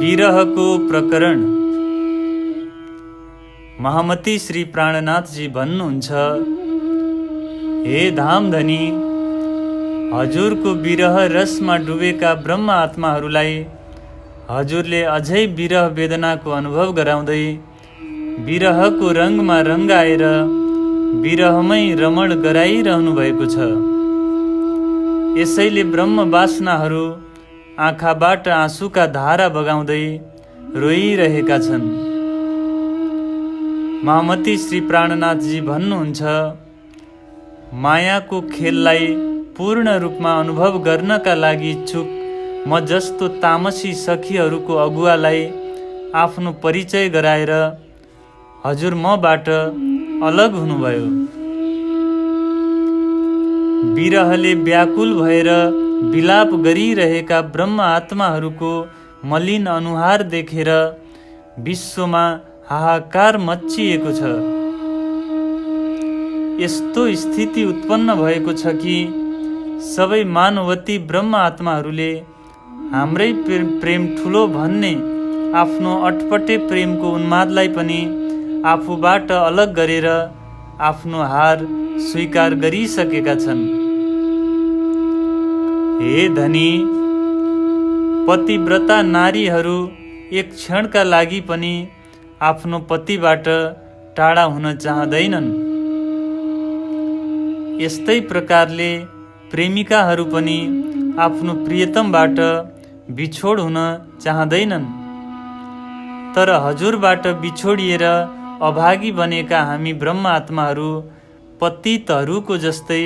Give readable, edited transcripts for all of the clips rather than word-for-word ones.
विरहको प्रकरण। महामती श्री प्राणनाथजी भन्नुहुन्छ, हे धामधनी, हजुरको विरह रसमा डुबेका ब्रह्म आत्माहरूलाई हजुरले अझै विरह वेदनाको अनुभव गराउँदै विरहको रङमा रङ्गाएर विरहमै रमण गराइरहनु भएको छ। यसैले ब्रह्म वासनाहरू आँखाबाट आँसुका धारा बगाउँदै रोइरहेका छन्। महामती श्री प्राणनाथजी भन्नुहुन्छ, मायाको खेललाई पूर्ण रूपमा अनुभव गर्नका लागि इच्छुक म जस्तो तामसी सखीहरूको अगुवालाई आफ्नो परिचय गराएर हजुर मबाट अलग हुनुभयो। विरहले व्याकुल भएर विलाप गरिरहेका ब्रह्म आत्माहरूको मलिन अनुहार देखेर विश्वमा हाहाकार मच्चिएको छ। यस्तो स्थिति उत्पन्न भएको छ कि सबै मानवती ब्रह्म आत्माहरूले हाम्रै प्रेम ठुलो भन्ने आफ्नो अटपटे प्रेमको उन्मादलाई पनि आफूबाट अलग गरेर आफ्नो हार स्वीकार गरिसकेका छन्। हे धनी, पतिव्रता नारीहरू एक क्षणका लागि पनि आफ्नो पतिबाट टाढा हुन चाहँदैनन्। यस्तै प्रकारले प्रेमिकाहरू पनि आफ्नो प्रियतमबाट बिछोड हुन चाहँदैनन्। तर हजुरबाट बिछोडिएर अभागी बनेका हामी ब्रह्म आत्माहरू पतितहरूको जस्तै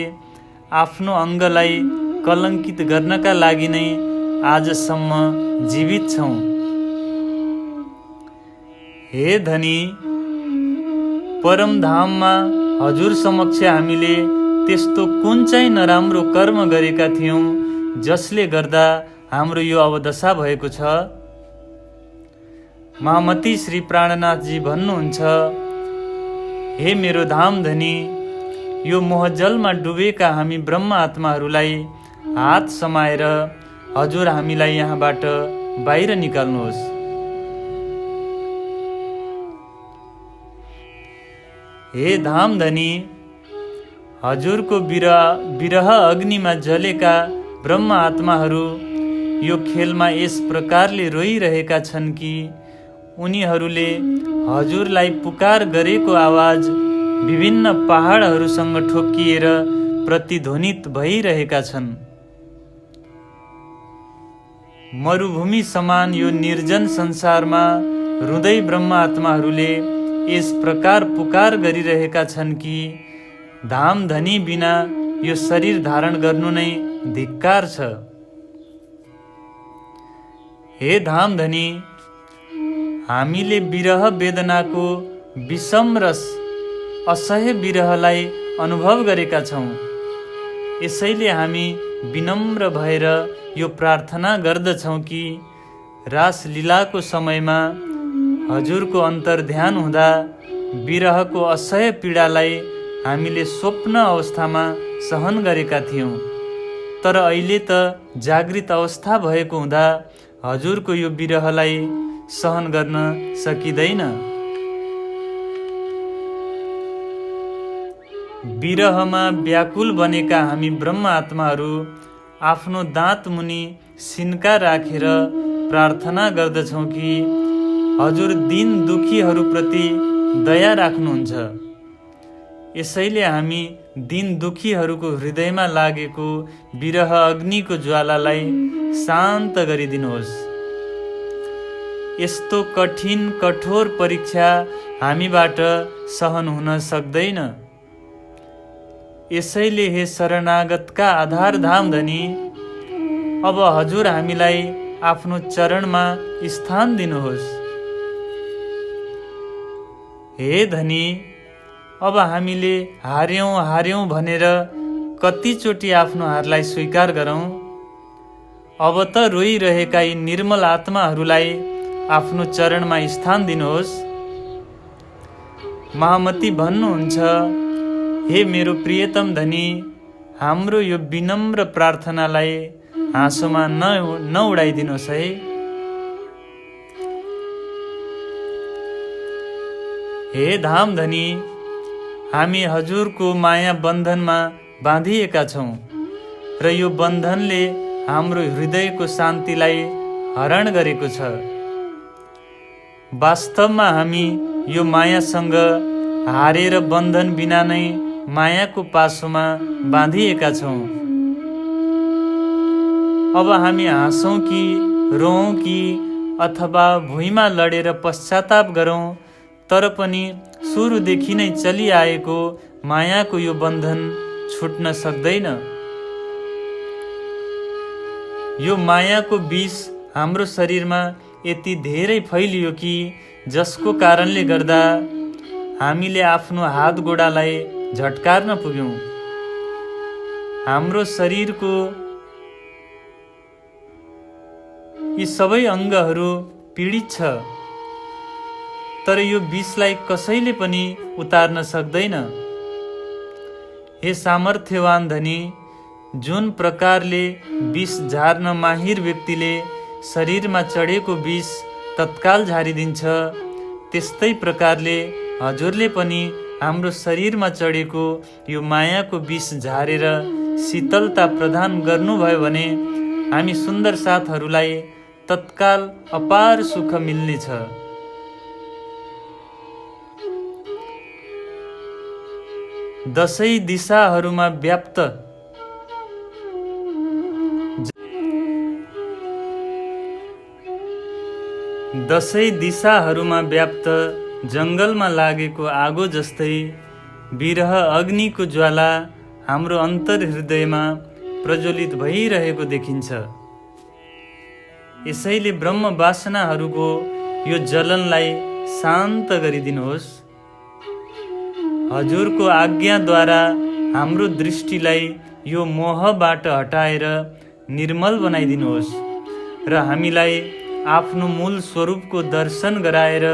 आफ्नो अङ्गलाई कलङ्कित गर्नका लागि नै आजसम्म जीवित छौँ। हे धनी, परमधाममा हजुर समक्ष हामीले त्यस्तो कुन चाहिँ नराम्रो कर्म गरेका थियौँ जसले गर्दा हाम्रो यो अवदशा भएको छ? महामती श्री प्राणनाथजी भन्नुहुन्छ, हे मेरो धामधनी, यो मोहजलमा डुबेका हामी ब्रह्म आत्माहरूलाई हात समाएर हजुर हामीलाई यहाँबाट बाहिर निकाल्नुहोस्। हे धामधनी, हजुरको विरह अग्निमा जलेका ब्रह्म आत्माहरू यो खेलमा यस प्रकारले रोइरहेका छन् कि उनीहरूले हजुरलाई पुकार गरेको आवाज विभिन्न पहाडहरूसँग ठोक्किएर प्रतिध्वनित भइरहेका छन्। मरुभूमि समान यो निर्जन संसारमा रुँदै ब्रह्म आत्माहरूले यस प्रकार पुकार गरिरहेका छन् कि धामधनी बिना यो शरीर धारण गर्नु नै धिक्कार छ। हे धामधनी, हामीले विरह वेदनाको विषम रस असह्य विरहलाई अनुभव गरेका छौँ। यसैले हामी विनम्र भएर यो प्रार्थना गर्दछौँ कि रासलीलाको समयमा हजुरको अन्तर्ध्यान हुँदा विरहको असह्य पीडालाई हामीले स्वप्न अवस्थामा सहन गरेका थियौँ। तर अहिले त जागृत अवस्था भएको हुँदा हजुरको यो विरहलाई सहन गर्न सकिँदैन। विरहमा व्याकुल बनेका हामी ब्रह्म आत्माहरू आफ्नो दाँत मुनि सिन्का राखेर प्रार्थना गर्दछौँ कि हजुर दीन दुखीहरूप्रति दया राख्नुहुन्छ। यसैले हामी दीन दुखीहरूको हृदयमा लागेको विरह अग्निको ज्वालालाई शान्त गरिदिनुहोस्। यस्तो कठिन कठोर परीक्षा हामीबाट सहन हुन सक्दैन। यसैले हे शरणागतका आधार धामधनी, अब हजुर हामीलाई आफ्नो चरणमा स्थान दिनुहोस्। हे धनी, अब हामीले हार्यौँ भनेर कतिचोटि आफ्नो हारलाई स्वीकार गरौँ? अब त रोइरहेका यी निर्मल आत्माहरूलाई आफ्नो चरणमा स्थान दिनुहोस्। महामती भन्नुहुन्छ, हे मेरो प्रियतम धनी, हाम्रो यो विनम्र प्रार्थनालाई हाँसोमा नउडाइदिनुहोस् है। हे धामधनी, हामी हजुरको माया बन्धनमा बाँधिएका छौँ र यो बन्धनले हाम्रो हृदयको शान्तिलाई हरण गरेको छ। वास्तवमा हामी यो मायासँग हारेर बन्धन बिना नै मायाको पासोमा बाँधिएका छौँ। अब हामी हाँसौँ कि रोऊँ कि अथवा भुइँमा लडेर पश्चाताप गरौँ, तर पनि सुरुदेखि नै चलिआएको मायाको यो बन्धन छुट्न सक्दैन। यो मायाको विष हाम्रो शरीरमा यति धेरै फैलियो कि जसको कारणले गर्दा हामीले आफ्नो हात गोडालाई झट्कार्न पुग्यौँ। हाम्रो शरीरको यी सबै अङ्गहरू पीडित छ, तर यो विषलाई कसैले पनि उतार्न सक्दैन। हे सामर्थ्यवान धनी, जुन प्रकारले विष झार्न माहिर व्यक्तिले शरीरमा चढेको विष तत्काल झारिदिन्छ, त्यस्तै प्रकारले हजुरले पनि हाम्रो शरीरमा चढेको यो मायाको विष झारेर शीतलता प्रदान गर्नुभयो भने हामी सुन्दर साथहरूलाई तत्काल अपार सुख मिल्नेछ। दसै दिशाहरूमा व्याप्त जङ्गलमा लागेको आगो जस्तै विरह अग्निको ज्वाला हाम्रो अन्तर्हृदयमा प्रज्वलित भइरहेको देखिन्छ। यसैले ब्रह्म वासनाहरूको यो जलनलाई शान्त गरिदिनुहोस्। हजुरको आज्ञाद्वारा हाम्रो दृष्टिलाई यो मोहबाट हटाएर निर्मल बनाइदिनुहोस् र हामीलाई आफ्नो मूल स्वरूपको दर्शन गराएर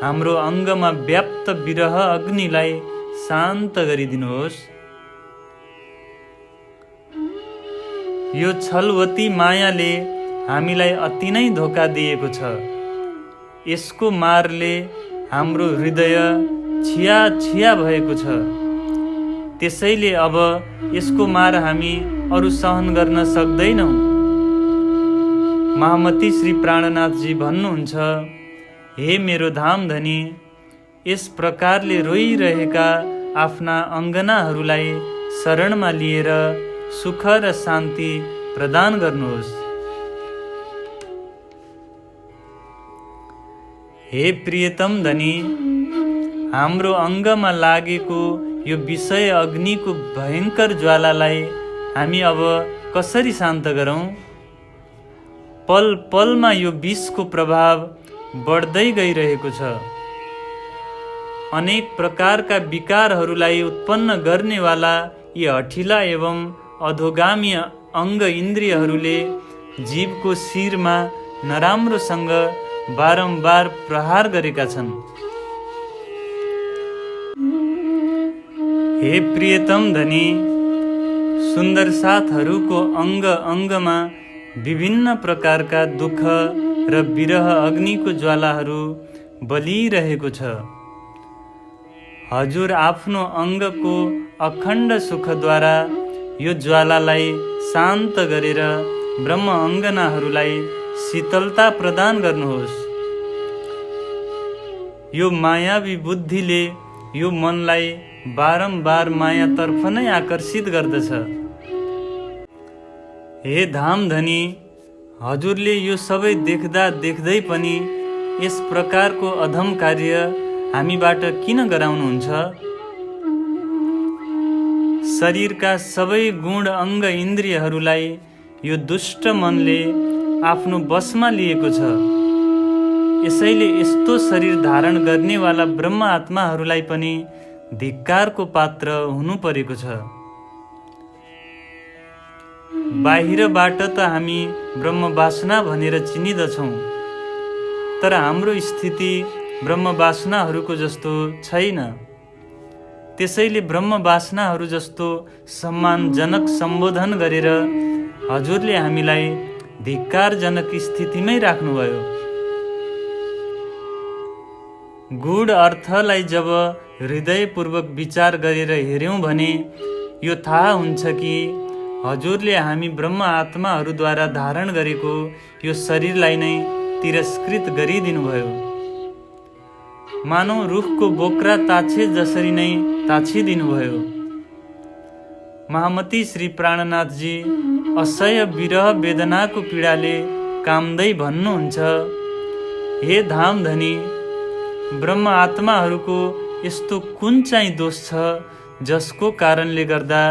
हाम्रो अङ्गमा व्याप्त विरह अग्निलाई शान्त गरिदिनुहोस्। यो छलवती मायाले हामीलाई अति नै धोका दिएको छ। यसको मारले हाम्रो हृदय छिया छिया भएको छ। त्यसैले अब यसको मार हामी अरू सहन गर्न सक्दैनौँ। महामती श्री प्राणनाथजी भन्नुहुन्छ, हे मेरो धामधनी, यस प्रकारले रोइरहेका आफ्ना अङ्गनाहरूलाई शरणमा लिएर सुख र शान्ति प्रदान गर्नुहोस्। हे प्रियतम धनी, हाम्रो अङ्गमा लागेको यो विषय अग्निको भयङ्कर ज्वालालाई हामी अब कसरी शान्त गरौँ? पल पलमा यो विषको प्रभाव बढ्दै गइरहेको छ। अनेक प्रकारका विकारहरूलाई उत्पन्न गर्नेवाला यी हठिला एवं अधोगामी अङ्ग इन्द्रियहरूले जीवको शिरमा नराम्रोसँग बारम्बार प्रहार गरेका छन्। हे प्रियतम धनी, सुन्दर साथहरूको अङ्ग अङ्गमा विभिन्न प्रकारका दुःख र विरह अग्निको ज्वालाहरू बलिरहेको छ। हजुर आफ्नो अङ्गको अखण्ड सुखद्वारा यो ज्वालालाई शान्त गरेर ब्रह्म अङ्गनाहरूलाई शीतलता प्रदान गर्नुहोस्। यो मायावी बुद्धिले यो मनलाई बारम्बार मायातर्फ नै आकर्षित गर्दछ। हे धामधनी, हजुरले यो सबै देख्दा देख्दै पनि यस प्रकारको अधम कार्य हामीबाट किन गराउनुहुन्छ? शरीरका सबै गुण अङ्ग इन्द्रियहरूलाई यो दुष्ट मनले आफ्नो बसमा लिएको छ। यसैले यस्तो शरीर धारण गर्नेवाला ब्रह्म आत्माहरूलाई पनि धिक्कारको पात्र हुनु परेको छ। बाहिरबाट त हामी ब्रह्म वासना भनेर चिनिदछौँ, तर हाम्रो स्थिति ब्रह्म वासनाहरूको जस्तो छैन। त्यसैले ब्रह्म वासनाहरू जस्तो सम्मानजनक सम्बोधन गरेर हजुरले हामीलाई धिक्कारजनक स्थितिमै राख्नुभयो। गूढ अर्थलाई जब हृदयपूर्वक विचार गरेर हेऱ्यौँ भने यो थाहा हुन्छ कि हजुरले हामी ब्रह्म आत्माहरूद्वारा धारण गरेको यो शरीरलाई नै तिरस्कृत गरिदिनुभयो। मानव रुखको बोक्रा ताछे जसरी नै ताछिदिनुभयो। महामती श्री प्राणनाथजी असह्य विरह वेदनाको पीडाले काम्दै भन्नुहुन्छ, हे धामधनी, ब्रह्म आत्माहरूको यस्तो कुन चाहिँ दोष छ जसको कारणले गर्दा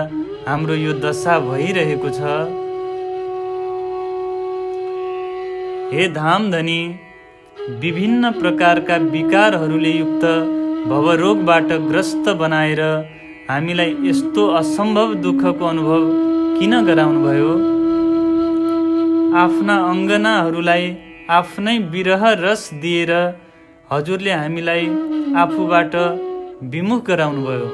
हाम्रो यो दशा भइरहेको छ? हे धामधनी, विभिन्न प्रकारका विकारहरूले युक्त भवरोगबाट ग्रस्त बनाएर हामीलाई यस्तो असम्भव दुःखको अनुभव किन गराउनुभयो? आफ्ना अङ्गनाहरूलाई आफ्नै विरह रस दिएर हजुरले हामीलाई आफूबाट विमुख गराउनुभयो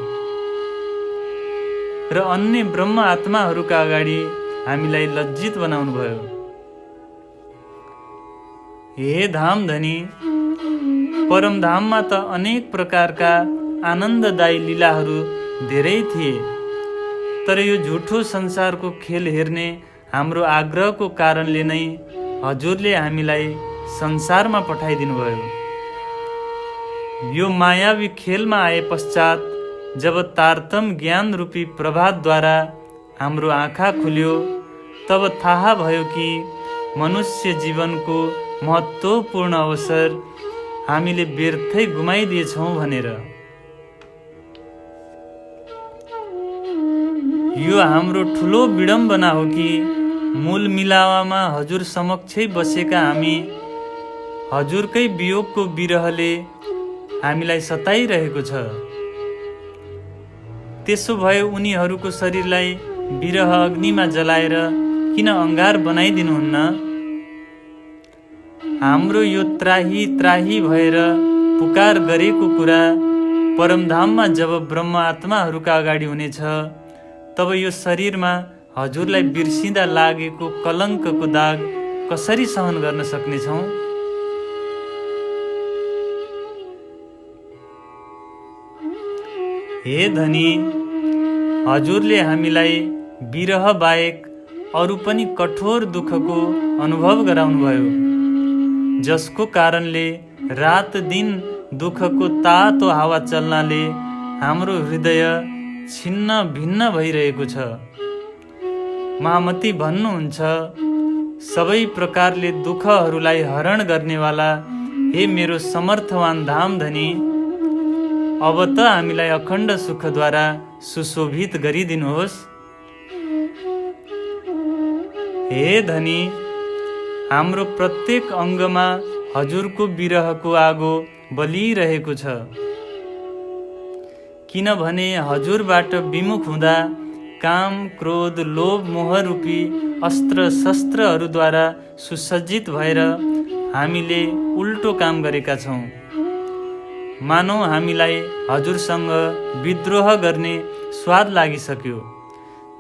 र अन्य ब्रह्म आत्माहरूका अगाडि हामीलाई लज्जित बनाउनुभयो। हे धामधनी, परमधाममा त अनेक प्रकारका आनन्ददायी लीलाहरू धेरै थिए, तर यो झुठो संसारको खेल हेर्ने हाम्रो आग्रहको कारणले नै हजुरले हामीलाई संसारमा पठाइदिनुभयो। यो मायावी खेलमा आए पश्चात जब तारतम ज्ञान रूपी प्रभातद्वारा हाम्रो आँखा खुल्यो, तब थाहा भयो कि मनुष्य जीवनको महत्त्वपूर्ण अवसर हामीले व्यर्थै गुमाइदिएछौँ भनेर। यो हाम्रो ठुलो विडम्बना हो कि मूल मिलावामा हजुर समक्षै बसेका हामी हजुरकै वियोगको विरहले हामीलाई सताइरहेको छ। त्यसो भए उनीहरूको शरीरलाई विरह अग्निमा जलाएर किन अंगार बनाइदिनुहुन्न? हाम्रो यो त्राही त्राही भएर पुकार गरेको कुरा परमधाममा जब ब्रह्म आत्माहरूका अगाडि हुनेछ, तब यो शरीरमा हजुरलाई बिर्सिँदा लागेको कलङ्कको दाग कसरी सहन गर्न सक्नेछौँ? हे धनी, हजुरले हामीलाई विरह बाहेक अरू पनि कठोर दुःखको अनुभव गराउनुभयो, जसको कारणले रात दिन दुःखको तातो हावा चल्नाले हाम्रो हृदय छिन्न भिन्न भइरहेको छ। महामती भन्नुहुन्छ, सबै प्रकारले दुःखहरूलाई हरण गर्नेवाला हे मेरो समर्थवान धामधनी, अब त हामीलाई अखण्ड सुखद्वारा सुशोभित गरिदिनुहोस्। हे धनी, हाम्रो प्रत्येक अङ्गमा हजुरको विरहको आगो बलिरहेको छ, किनभने हजुरबाट विमुख हुँदा काम, क्रोध, लोभ, मोह रूपी अस्त्र शस्त्रहरूद्वारा सुसज्जित भएर हामीले उल्टो काम गरेका छौँ। मानौ हामीलाई हजुरसँग विद्रोह गर्ने स्वाद लागिसक्यो,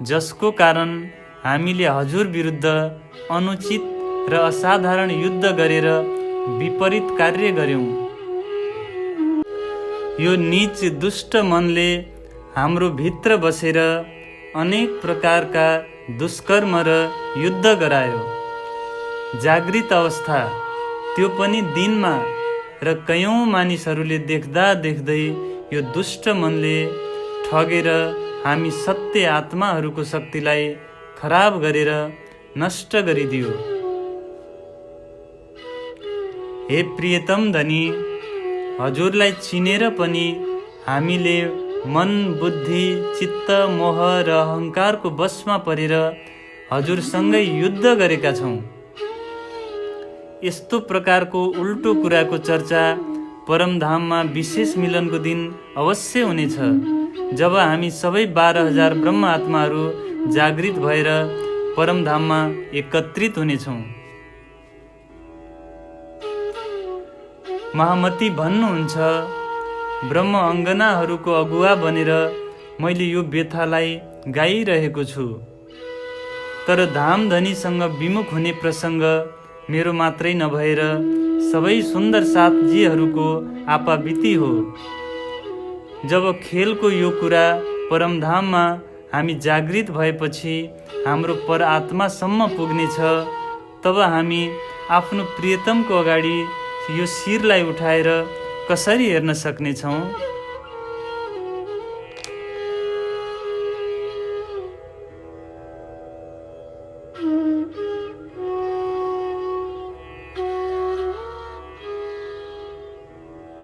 जसको कारण हामीले हजुर विरुद्ध अनुचित र असाधारण युद्ध गरेर विपरीत कार्य गर्यौं। यो नीच दुष्ट मनले हाम्रो भित्र बसेर अनेक प्रकारका दुष्कर्म र युद्ध गरायो। जागृत अवस्था, त्यो पनि दिनमा, र कयौं मानिसहरूले देख्दा देख्दै यो दुष्ट मनले ठगेर हामी सत्य आत्माहरूको शक्तिलाई खराब गरेर नष्ट गरिदियो। हे प्रियतम धनी, हजुरलाई चिनेर पनि हामीले मन, बुद्धि, चित्त, मोह र अहङ्कारको वशमा परेर हजुरसँगै युद्ध गरेका छौँ। यस्तो प्रकारको उल्टो कुराको चर्चा परमधाममा विशेष मिलनको दिन अवश्य हुनेछ, जब हामी सबै 12,000 ब्रह्म आत्माहरू जागृत भएर परमधाममा एकत्रित हुनेछौँ। महामती भन्नुहुन्छ, ब्रह्म अङ्गनाहरूको अगुवा बनेर मैले यो व्यथालाई गाइरहेको छु, तर धामधनीसँग विमुख हुने प्रसङ्ग मेरो मात्रै नभएर सबै सुन्दर साथीहरूको आपाबिती हो। जब खेलको यो कुरा परमधाममा हामी जागृत भएपछि हाम्रो पर आत्मासम्म पुग्नेछ, तब हामी आफ्नो प्रियतमको अगाडि यो शिरलाई उठाएर कसरी हेर्न सक्नेछौँ?